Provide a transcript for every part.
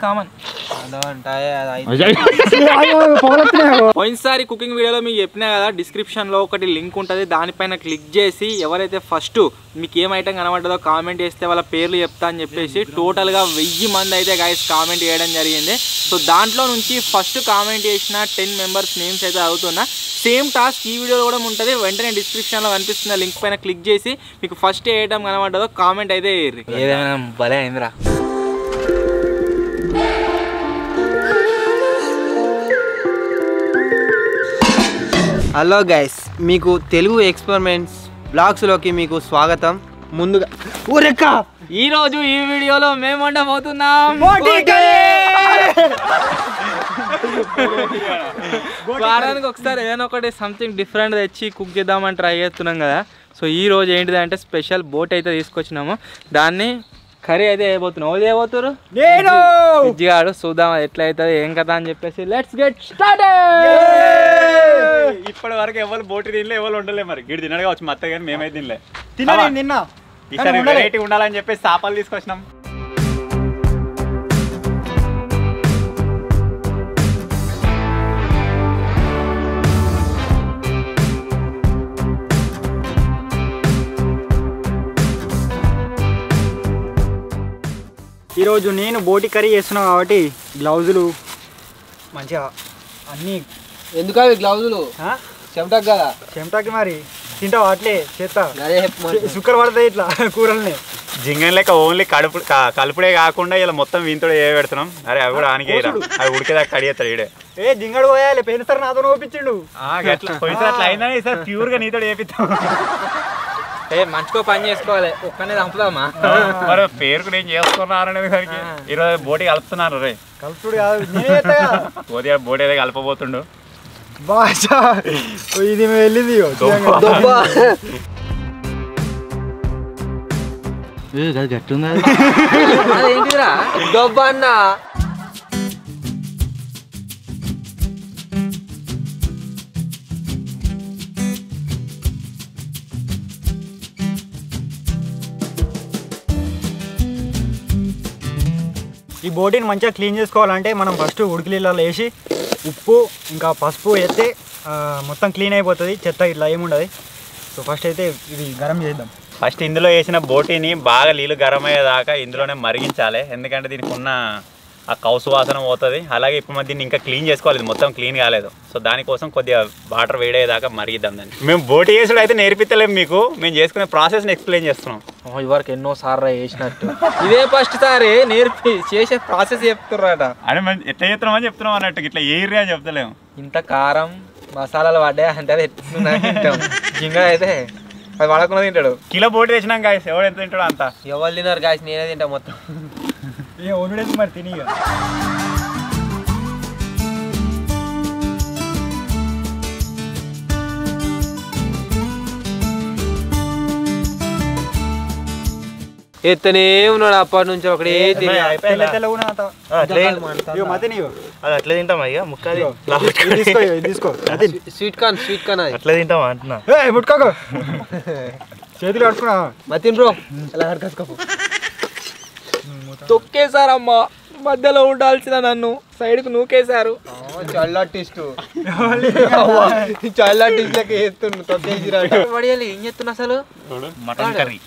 Common. పోయినసారి cooking వీడియోలో మీకు చెప్పినా కదా, డిస్క్రిప్షన్లో ఒకటి లింక్ ఉంటుంది, దానిపైన క్లిక్ చేసి ఎవరైతే ఫస్ట్ మీకు ఏం ఐటమ్ కనబడ్డదో కామెంట్ చేస్తే వాళ్ళ పేర్లు చెప్తా అని చెప్పేసి టోటల్గా 1000 మంది అయితే గైస్ కామెంట్ చేయడం జరిగింది. సో దాంట్లో నుంచి ఫస్ట్ కామెంట్ చేసిన 10 మెంబర్స్ నేమ్స్ అయితే అవుతున్నా. సేమ్ టాస్క్ ఈ వీడియోలో కూడా ఉంటుంది. వెంటనే డిస్క్రిప్షన్లో కనిపిస్తున్న లింక్ పైన క్లిక్ చేసి మీకు ఫస్ట్ ఏ ఐటమ్ కనబడ్డదో కామెంట్ అయితే వేయర్రి. ఏదైనా భలే అయిందిరా. హలో గైస్, మీకు తెలుగు ఎక్స్పెరిమెంట్స్ బ్లాగ్స్లోకి మీకు స్వాగతం. ముందుగా ఈరోజు ఈ వీడియోలో మేము వండబోతున్నాం వారానికి ఒకసారి ఏదైనా ఒకటి సంథింగ్ డిఫరెంట్ తెచ్చి కుక్ చేద్దామని ట్రై చేస్తున్నాం కదా. సో ఈ రోజు ఏంటిదంటే స్పెషల్ బోట్ అయితే తీసుకొచ్చినాము. దాన్ని కర్రీ అయితే వేయబోతున్నాం. ఓ చేయబోతున్నారు విజ్జిగాడు. చూద్దాం ఎట్లా అవుతుంది ఏం కదా అని చెప్పేసి లెట్స్ గెట్ స్టార్టెడ్. ఇప్పటి వరకు ఎవరు బోటి తినలే, ఎవరు ఉండలే. మరి గిడి తినడు కావచ్చు, మత్త కానీ మేమైతే తినలే. నిన్న ఈసారి వెరైటీ ఉండాలని చెప్పేసి చేపలు తీసుకొచ్చినాం. ఈరోజు నేను బోటి కర్రీ చేస్తున్నాను కాబట్టి గ్లౌజులు మంచిగా అన్నీ. ఎందుకు అవి గ్లౌజులు? చెమటకు కదా. చెమటకి మరి తింటావు అట్లే చేస్తా, సుక్కర్ పడతాయి ఇట్లా కూరల్ని. జింగన్ లెక్క ఓన్లీ కలుపుడే కాకుండా ఇలా మొత్తం వీంతోడే ఏ పెడుతున్నాం. అరే అవి కూడా ఆనికే అవి ఉడికేదాకా కడిగేస్తాడు ఈడే. జింగడు పోయాలి, పోయినసారి నాతో ఓపించిండు. పోయినసారి అట్లా అయినా ఈసారి ప్యూర్ గా నీతో వేపిస్తాం. మంచిగా పని చేసుకోవాలి, ఒక్కనే చంపుదామా? మరి పేరుకు నేను చేసుకున్నారనేది సరికి ఈరోజు బోటి కలుపుతున్నారు. రే కలుపుడు కాదు, బోటి అయితే కలపబోతుండు. బాషా ఇది వెళ్ళింది గట్టుందా ఏంటిరా దొబ్బ అన్న. ఈ బోటిని మంచిగా క్లీన్ చేసుకోవాలంటే మనం ఫస్ట్ ఉడికి నీళ్ళలో వేసి ఉప్పు ఇంకా పసుపు వేస్తే మొత్తం క్లీన్ అయిపోతుంది, చెత్త ఇట్లా ఏముండదు. సో ఫస్ట్ అయితే ఇది గరం చేద్దాం. ఫస్ట్ ఇందులో వేసిన బోటిని బాగా నీళ్ళు గరం అయ్యేదాకా ఇందులోనే మరిగించాలి. ఎందుకంటే దీనికి ఉన్న ఆ కౌసు వాసన పోతుంది. అలాగే ఇప్పుడు దీన్ని ఇంకా క్లీన్ చేసుకోవాలి, ఇది మొత్తం క్లీన్ కాలేదు. సో దానికోసం కొద్దిగా వాటర్ వేడేదాకా మరిగిద్దాం దాన్ని. మేము బోటి చేసుడు అయితే నేర్పించలేము మీకు, మేము చేసుకునే ప్రాసెస్ని ఎక్స్ప్లెయిన్ చేస్తున్నాం. ఇవరకు ఎన్నో సార్లు చేసినట్టు ఇదే ఫస్ట్ సారి నేర్పి చేసే ప్రాసెస్ చెప్తున్నారట. అని ఎట్లా చేస్తున్నామని చెప్తున్నాం అన్నట్టు, ఇట్లా ఏరియా చెప్తలేము. ఇంత కారం మసాలాలు పడ్డాయి అంటే అది ఎట్లా తింటాం. జింగ అయితే అది పడకుండా తింటాడు. కిలో బోటి తెచ్చినాం గాయస్, ఎవడు ఎంత తింటాడు అంత. ఎవరు తిన్నారు గాయస్, నేనే తింటా మొత్తం. వండుడేది మరి తిని. ఎత్తనే ఉన్నాడు అప్పటి నుంచి ఒకటే అట్లా తింటామా ఇక ముక్క తీసుకో. స్వీట్ కార్న్ అట్లా తింటామా అంటున్నా. ముట్టుకోకు, చేతులు కట్టుకున్నా మతిన్ బ్రో అలా కట్టుకోకు. తొక్కేశారమ్మా, మధ్యలో ఉండాల్సిన నన్ను సైడ్కు నూకేశారు. చల్ల టేస్ట్ చల్ల టేస్ట్ లెక్క చేస్తుండు తొక్కేసి. ఏం చేస్తున్నా అసలు? మటన్ కర్రీ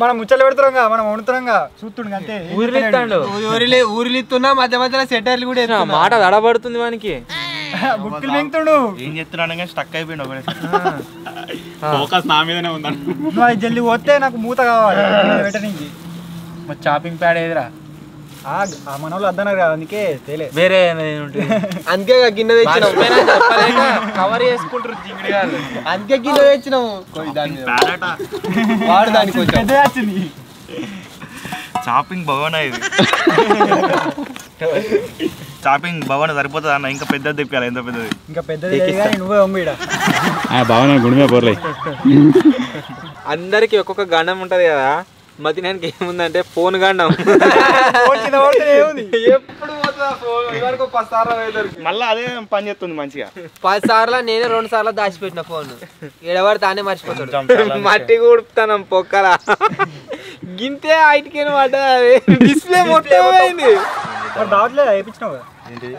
మనం ముచ్చలు పెడుతున్నాంగా, మనం వండుతున్నాంగా చూస్తుండు అంతే. ఊరిలిస్తున్నా మధ్య మధ్యలో సెటర్లు కూడా మాట దడబడుతుంది వానికి. గుట్టులు మింగుతుండు. ఏం చెప్తున్నాను కానీ స్టక్ అయిపోయింది. ఫోకస్ నా మీదనే ఉందండి. నువ్వు అది జల్ది పోతే నాకు మూత కావాలి పెట్టడానికి. మరి చాపింగ్ ప్యాడ్ ఏదిరా? మన వాళ్ళు అద్దన్నారు కదా, అందుకే తేలే. వేరే అందుకే గిన్నె తెచ్చినాము, కవర్ చేసుకుంటారు జింగిడి వాళ్ళు. అందుకే గిన్నె తెచ్చినాము. వాడు దానికి వచ్చింది. చాపింగ్ భవన ఇది. చాపింగ్ భవన సరిపోతుంది అన్న, ఇంకా పెద్దది తెప్పాలి. ఎంత పెద్దది? ఇంకా పెద్దది నువ్వే అమ్మిడ భవన గుడిమే పోర్లే. అందరికి ఒక్కొక్క గండం ఉంటది కదా, మధ్యాహ్నానికి ఏముందంటే ఫోన్ గండం. ఎప్పుడు మళ్ళీ అదే పని చేస్తుంది మంచిగా. 10 సార్లు నేనే 2 సార్లు దాచిపెట్టిన ఫోన్. ఎడవాడు తానే మర్చిపోతాడు. మట్టి కూడుపుతాను పొక్కల గింతే ఐటికేను పడ్డది, డిస్ప్లే మొత్తం అయింది. మరి దావట్లేదు వేయించినావు కదా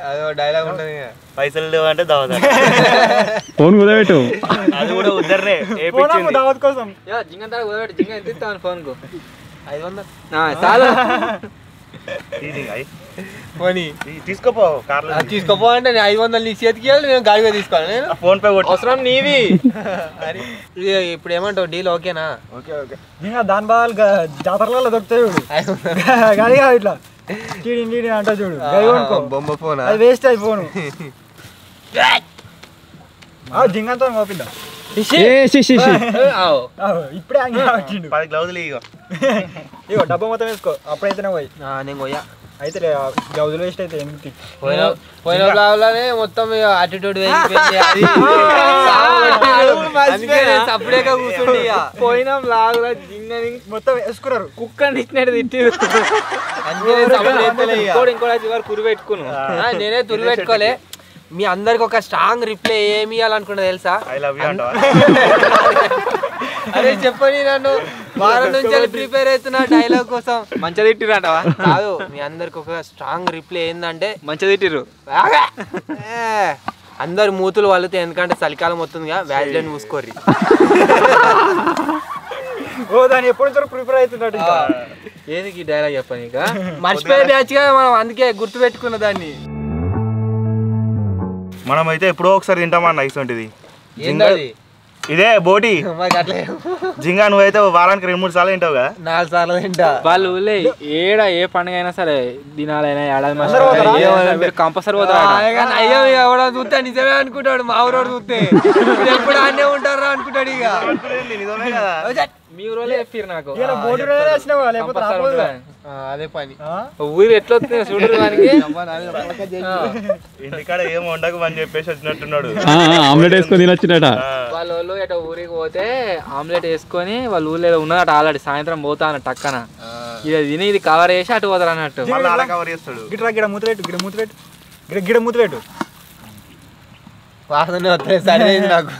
అదో డైలాగ్ ఉంటుంది పైసలు లేవంటే దావత ఫోన్ కుదబెట్టు అది కూడా ఉద్దరే దావత్ కోసం జింగ కుదబెట్టి జింగ ఎంత ఇస్తాను ఫోన్కు 500 చాలు పోనీ తీసుకోపో కార్లో తీసుకోపో అంటే నేను 500 నీ చేతికి ఇవ్వాలి నేను గాడిగా తీసుకోవాలి నేను ఫోన్ పే కొట్టు అవసరం నీవి ఇప్పుడు ఏమంటావు డీల్ ఓకేనా ఓకే ఓకే ఇంకా దాని బాగా జాతరలలో దొరుకుతాయి చూడు గాడి కాదు ఇట్లా టీడి అంటా చూడు బొమ్మ ఫోన్ అది వేస్ట్ అది ఫోను జింగంతో పంపిద్దాం ఇప్పుడే వచ్చిండు 10 గ్లౌజులు ఇగో డబ్బా మొత్తం వేసుకో అప్పుడైతేనే పోయి నేను పోయా అయితే గౌజులు వేస్ట్ అయితే ఎందుకు పోయిన బ్లాగ్లోనే మొత్తం అటిట్యూడ్ సపరేట్గా కూర్చుండి పోయిన బ్లాగ్ లో జింగని మొత్తం వేసుకున్నారు కుక్కని ఇచ్చినట్టు తిట్టి ఇంకోటి కురి పెట్టుకున్నాను నేనే తురి పెట్టుకోలే మీ అందరికి ఒక స్ట్రాంగ్ రిప్లై ఏమి ఇవ్వాలనుకున్నా తెలుసా ఐ లవ్ యూ అంటావా అరే చెప్పండి నన్ను వారం నుంచి ప్రిపేర్ అవుతున్నా డైలాగ్ కోసం మంచిగా తిట్టిరు అంటవా కాదు మీ అందరికి ఒక స్ట్రాంగ్ రిప్లై ఏంటంటే మంచిగా తిట్టిరు అందరు మూతులు వాళ్ళతో ఎందుకంటే చలికాలం వస్తుందిగా వ్యాజ్లైన్ మూసుకోర్రి ఓ దాన్ని ఎప్పటి నుంచో ప్రిపేర్ అవుతున్నట్టు ఏది ఈ డైలాగ్ చెప్పండి ఇక మర్చిపోయే బ్యాచ్ గా మనం అందుకే గుర్తు పెట్టుకున్న దాన్ని మనం అయితే ఎప్పుడో ఒకసారి తింటామన్న ఇటువంటిది ఏంటది ఇదే బోటి మాకు అట్లే జింగా నువ్వైతే వారానికి 2-3 సార్లు తింటావు కదా 4 సార్లు తింటా వాళ్ళు ఊళ్ళో ఏడ ఏ పండుగ అయినా సరే దినాలైనా ఏడాది కంపల్సరీ అయ్యో ఎవడో చూస్తే నిజమే అనుకుంటాడు మా ఊరోడు చూస్తే ఎప్పుడు ఆనే ఉంటారా అనుకుంటాడు ఇక మీ ఊరోళ్ళే చెప్పారు నాకు అదే పని ఊరు ఎట్లా వస్తుంది చూడరు దానికి ఇంటికాడ ఏం వండకు అని చెప్పేసి వచ్చినట్టున్నాడు ఆమ్లెట్ వేసుకొని తినొచ్చినట వాళ్ళ వాళ్ళు ఎట ఊరికి పోతే ఆమ్లెట్ వేసుకొని వాళ్ళ ఊళ్ళో ఏదో ఉన్నదట ఆల్రెడీ సాయంత్రం పోతాను టక్కన ఇది తిని ఇది కవర్ చేసి అటు పోతారు అన్నట్టు కవర్ చేస్తాడు గిడ మూతపెట్టు వాసన వస్తుంది సరే నాకు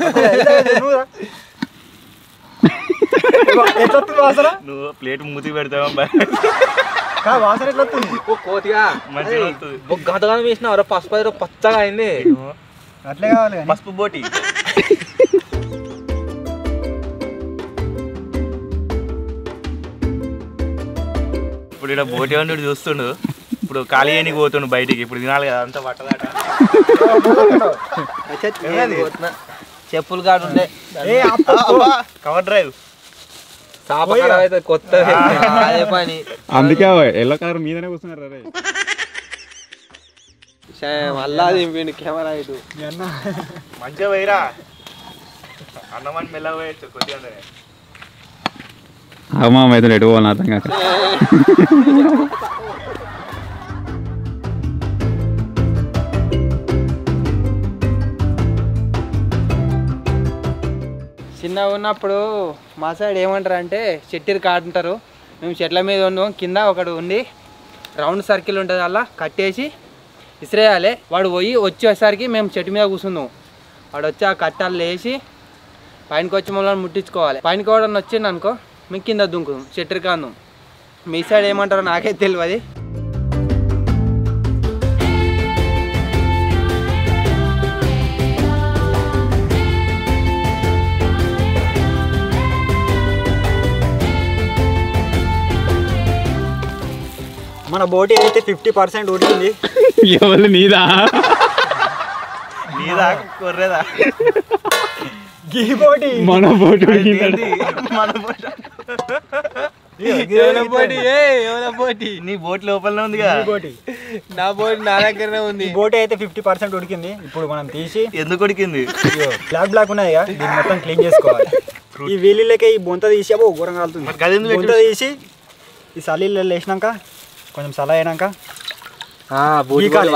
నువ్వు ప్లేట్ మూతి పెడతావా వాసన ఎట్లా వస్తుంది కోతిగా మంచిగా వస్తుంది గతగానే వేసిన పసుపు పచ్చగా అయింది అట్లే కావాలి పసుపు బోటి ఇప్పుడు ఇక్కడ బోటి వండు చూస్తుండు ఇప్పుడు ఖాళీ అయినకి పోతుండు బయటికి ఇప్పుడు తినాలి కదా అంతా పట్టదాట చెప్పులు కాడు ఉండే కవర్ డ్రైవ్ కొత్త అదే పని అందుకే ఎల్లో కలర్ మీదనే కూర్చున్నారు మళ్ళా దింపిండు కెమెరా ఇటు మంచిగా పోయిరా అన్నమని మెల్లగా పోయచ్చు కొద్దిగా అమ్మా అయితే ఎటు పోవాలి అర్థం కాక చిన్నగా ఉన్నప్పుడు మా సైడ్ ఏమంటారు అంటే చెట్టు కాటుంటారు మేము చెట్ల మీద ఉన్నాం కింద ఒకడు ఉండి రౌండ్ సర్కిల్ ఉంటుంది అలా కట్టేసి ఇసిరేయాలి వాడు పోయి వచ్చేసరికి మేము చెట్టు మీద కూర్చున్నాం వాడు వచ్చి ఆ కట్టాలు వేసి పైనకి వచ్చి మమ్మల్ని ముట్టించుకోవాలి పైనకి వాడు వచ్చిండు అనుకో మేము కింద దుంకుదాం చెట్టు కాందాం మీ సైడ్ ఏమంటారో నాకే తెలియదు మన బోటి అయితే 50% ఉడికింది ఎవరు నీదా కొర్రేదా గీ బోటి మన బోటి నీ బోట్ లోపలనే ఉందిగా బోటి నా బోటి నా దగ్గరనే ఉంది బోటి అయితే 50% ఉడికింది ఇప్పుడు మనం తీసి ఎందుకు ఉడికింది బ్లాక్ ఉన్నది కదా దీన్ని మొత్తం క్లీన్ చేసుకోవాలి ఈ వీళ్ళకే ఈ బొంత తీసి అబ్బో ఘోరం కాలుతుంది బొంత తీసి ఈ సలీళ్ళు వేసినాక కొంచెం సలా అయినాక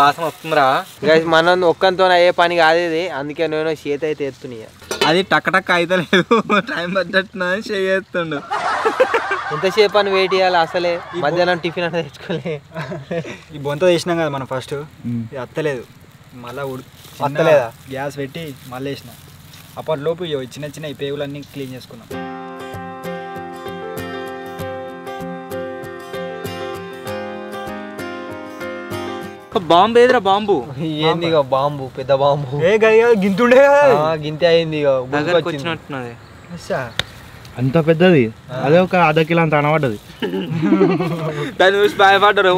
వాసన వస్తుందిరా మనం ఒక్కంతో అయ్యే పని కాదు ఇది అందుకే నేను చేతి అయితే ఎత్తున్నా అది టక్ టక్ అయితే లేదు టైం పడ్డట్టు చేస్తుండు ఎంతసేపు అని వెయిట్ చేయాలి అసలే మధ్యాహ్నం టిఫిన్ అంటే తెచ్చుకోలే ఈ బొంత తీసినాం కదా మనం ఫస్ట్ ఇది అత్తలేదు మళ్ళీ అత్తలేదా గ్యాస్ పెట్టి మళ్ళీ వేసిన అప్పటిలోపు చిన్న చిన్న ఈ పేగులన్నీ క్లీన్ చేసుకున్నాం బాంబు ఏదిరా బాంబు? ఏంది ఇక బాంబు, పెద్ద బాంబు. ఏ గయ్య గింతుండే గింతే అయింది ఇక దగ్గరకు వచ్చినట్టున్నది. అంత పెద్దది, అదే ఒక అర్ధ కిలో అంత అనబడ్డది. దాన్ని చూసి భయపడ్డారు,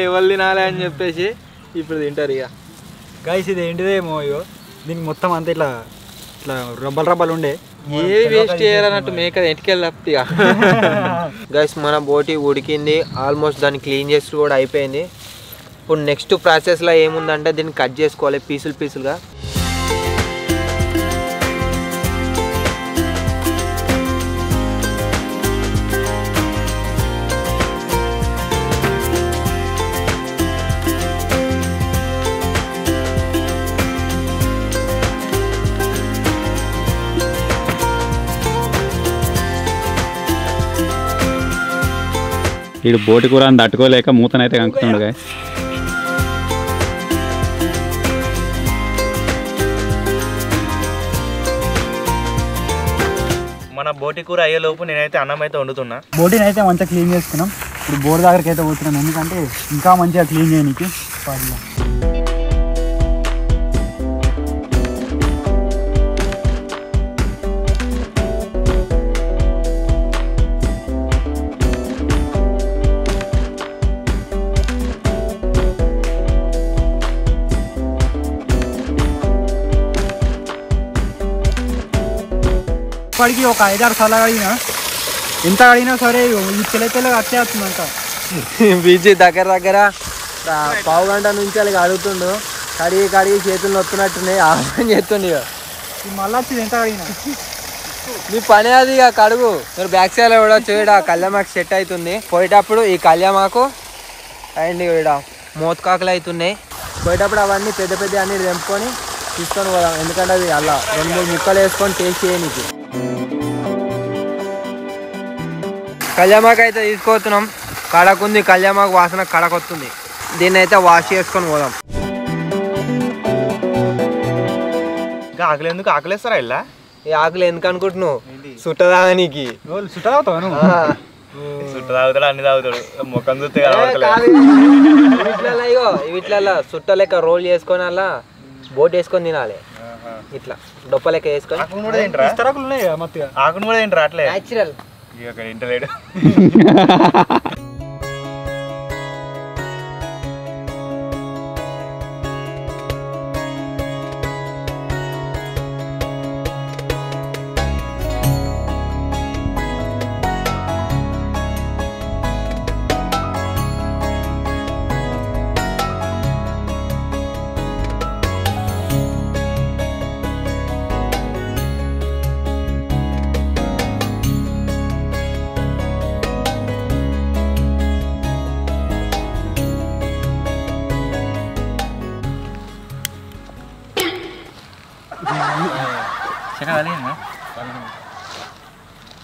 ఎవరు తినాలి అని చెప్పేసి. ఇప్పుడు తింటారు ఇక. గైస్ ఇది ఏంటిదేమో ఇగో దీనికి మొత్తం అంతా ఇట్లా ఇట్లా రబ్బలు ఉండే. ఏది వేస్ట్ చేయాలన్నట్టు మేక ఎంటికెళ్ళి తప్పిగా. గైస్ మన బోటి ఉడికింది ఆల్మోస్ట్, దాన్ని క్లీన్ చేసి కూడా అయిపోయింది. ఇప్పుడు నెక్స్ట్ ప్రాసెస్లో ఏముందంటే దీన్ని కట్ చేసుకోవాలి పీసులుగా. వీడు బోటి కూర అని తట్టుకోలేక మూతనైతే కంకుతుండగా. మన బోటి కూర అయ్యేలోపు నేనైతే అన్నం అయితే వండుతున్నా. బోటిని అయితే మంచిగా క్లీన్ చేసుకున్నాం. ఇప్పుడు బోర్ దగ్గరికి అయితే పోతున్నాం, ఎందుకంటే ఇంకా మంచిగా క్లీన్ చేయడానికి. ఇప్పటికి ఒక 5-6 సార్లు అడిగినా, ఎంత అడిగినా సరే ఈ తెల్ల వచ్చేస్తుందంట. బీచ్ దగ్గర పావు గంట నుంచి అలాగ అడుగుతుండు. కడిగి చేతులు నొత్తున్నట్టున్నాయి, ఆహారం చేస్తుండే. మళ్ళీ వచ్చింది ఎంత అడిగినా. నీ పని అది ఇక కడుగు. మీరు బ్యాక్ సైడ్ కూడా చూడ కళ్యామాకు సెట్ అవుతుంది. పోయేటప్పుడు ఈ కళ్యామాకు అండ్ ఇక్కడ మోతకాకులు అవుతున్నాయి. పోయేటప్పుడు అవన్నీ పెద్ద అన్ని తెంపుకొని తీసుకొని పోదాం, ఎందుకంటే అది అలా 2-3 ముక్కలు వేసుకొని టేస్ట్ చేయనీకి. కళ్యామాకు అయితే తీసుకొస్తున్నాం. కడకుంది కళ్యామాకు వాసన, కడకొస్తుంది. దీన్ని అయితే వాష్ చేసుకొని పోదాం. ఇంకా ఆకలి ఎందుకు ఆకలేస్తారా ఇలా? ఈ ఆకులు ఎందుకు అనుకుంటున్నావు? సుట్టదానికి. సుట్ట తాగుతావు చుట్ట తాగుతాడు, అన్ని తాగుతాడు. ముఖం చూస్తే వీటిలలో సుట్ట లెక్క రోల్ చేసుకొని అలా బోట్ వేసుకొని తినాలి. ఇట్లా డొప్ప లెక్క వేసుకొని. ఆకును కూడా ఏంట్రా అట్లే న్యాచురల్. ఇంటలేడు.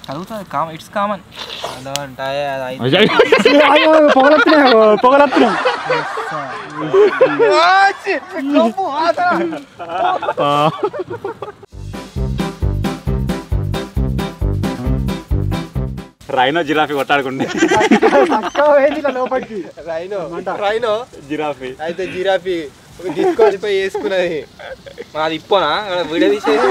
చదువుతుంది, ఇట్స్ కామన్. పొగలత్తున్నాయి. రైనో జిరాఫీ కొట్టాడుకుంటే లోపలికి రైనో జిరాఫీ అయితే జిరాఫీ తీసుకొచ్చిపోయి వేసుకున్నది. అది ఇప్పోనా వీడియో తీసేది.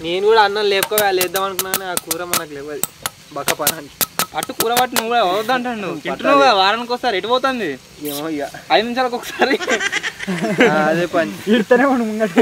నేను కూడా అన్నం లేద్దాం అనుకున్నాను, ఆ కూర మనకు లేవది బక్క పనానికి. అటు కూర పట్టి నువ్వు కూడా వద్దంటాడు. తింటున్నావు కదా, వారానికి ఒకసారి ఎటు పోతుంది ఏమో ఇక 5 నిమిషాలకు ఒకసారి. అదే పని. ఇడితేనే మనం ముంగట్టు.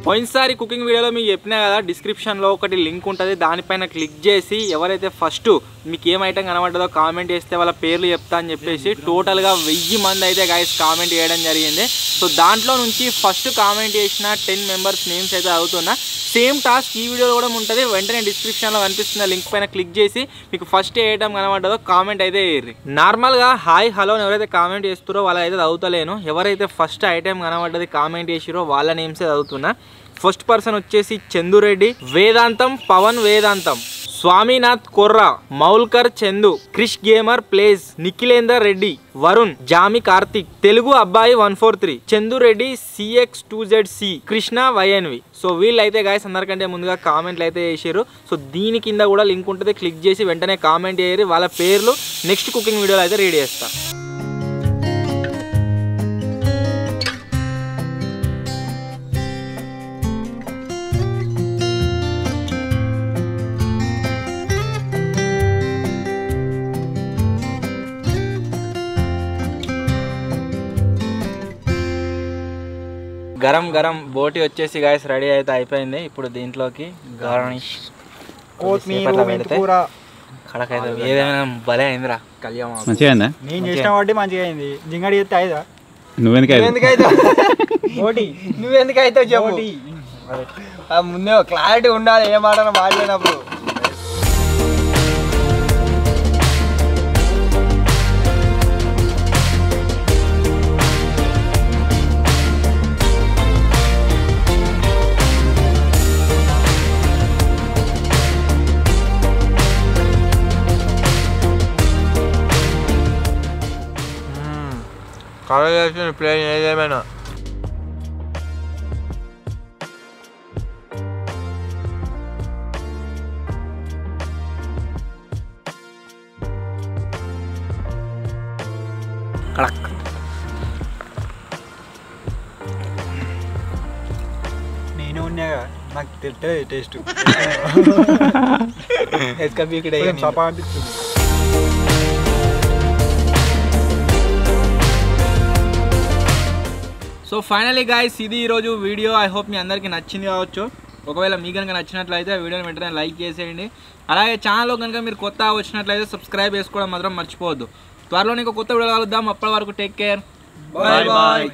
పోయినసారి కుకింగ్ వీడియోలో మీకు చెప్పినా కదా, డిస్క్రిప్షన్లో ఒకటి లింక్ ఉంటుంది, దానిపైన క్లిక్ చేసి ఎవరైతే ఫస్ట్ మీకు ఏం ఐటమ్ కనబడ్డదో కామెంట్ చేస్తే వాళ్ళ పేర్లు చెప్తా అని చెప్పేసి టోటల్గా 1000 మంది అయితే గైస్ కామెంట్ చేయడం జరిగింది. సో దాంట్లో నుంచి ఫస్ట్ కామెంట్ చేసిన 10 మెంబర్స్ నేమ్స్ అయితే అవుతున్నా. సేమ్ టాస్క్ ఈ వీడియోలో కూడా ఉంటుంది. వెంటనే డిస్క్రిప్షన్లో కనిపిస్తున్న లింక్ పైన క్లిక్ చేసి మీకు ఫస్ట్ ఏ ఐటమ్ కనబడ్డదో కామెంట్ అయితే వేయర్రి. నార్మల్గా హాయ్ హలో అని ఎవరైతే కామెంట్ చేస్తారో వాళ్ళైతే చదువుతలేను. ఎవరైతే ఫస్ట్ ఐటమ్ కనబడ్డది కామెంట్ చేసిరో వాళ్ళ నేమ్సే చదువుతున్నా. ఫస్ట్ పర్సన్ వచ్చేసి చందురెడ్డి, వేదాంతం పవన్ వేదాంతం, స్వామినాథ్ కొర్రా, మౌల్కర్ చందు, క్రిష్ గేమర్ ప్లేస్, నిఖిలేందర్ రెడ్డి, వరుణ్, జామి కార్తిక్, తెలుగు అబ్బాయి 143, చందురెడ్డి CX2ZC, కృష్ణ YNV. సో వీళ్ళైతే గాయస్ అందరికంటే ముందుగా కామెంట్లు అయితే చేసారు. సో దీని కింద కూడా లింక్ ఉంటుంది, క్లిక్ చేసి వెంటనే కామెంట్ చేయరు. వాళ్ళ పేర్లు నెక్స్ట్ కుకింగ్ వీడియోలో అయితే రెడీ చేస్తా. గరం గరం బోటి వచ్చేసి గాయస్ రెడీ అయితే అయిపోయింది. ఇప్పుడు దీంట్లోకి గార్నిష్ కడకైతే ఏదైనా భలే అయిందిరా కళ్యాణ్. మంచిగా అయిందా? నేను చేసిన వాటి మంచిగా అయింది. జింగడి చేస్తే అయిదా? నువ్వెందుకైతే చెప్పు. ముందే క్లారిటీ ఉండాలి ఏ మాట మాట్లాడినప్పుడు. కలర్ చేసిన ప్లేన్ ఏదేమైనా కడక్. నేను ఉన్నాగా, నాకు తెలుస్తుంది టేస్ట్. సపా అనిపిస్తుంది. సో ఫైనలీ గాయ్స్ ఇది ఈరోజు వీడియో. ఐ హోప్ మీ అందరికీ నచ్చింది కావచ్చు. ఒకవేళ మీకు కనుక నచ్చినట్లయితే ఆ వీడియోని వెంటనే లైక్ చేసేయండి. అలాగే ఛానల్లో కనుక మీరు కొత్త వచ్చినట్లయితే సబ్స్క్రైబ్ చేసుకోవడం మాత్రం మర్చిపోవద్దు. త్వరలో ఇంకో కొత్త వీడియో కలుద్దాం. అప్పటి వరకు టేక్ కేర్, బాయ్ బాయ్.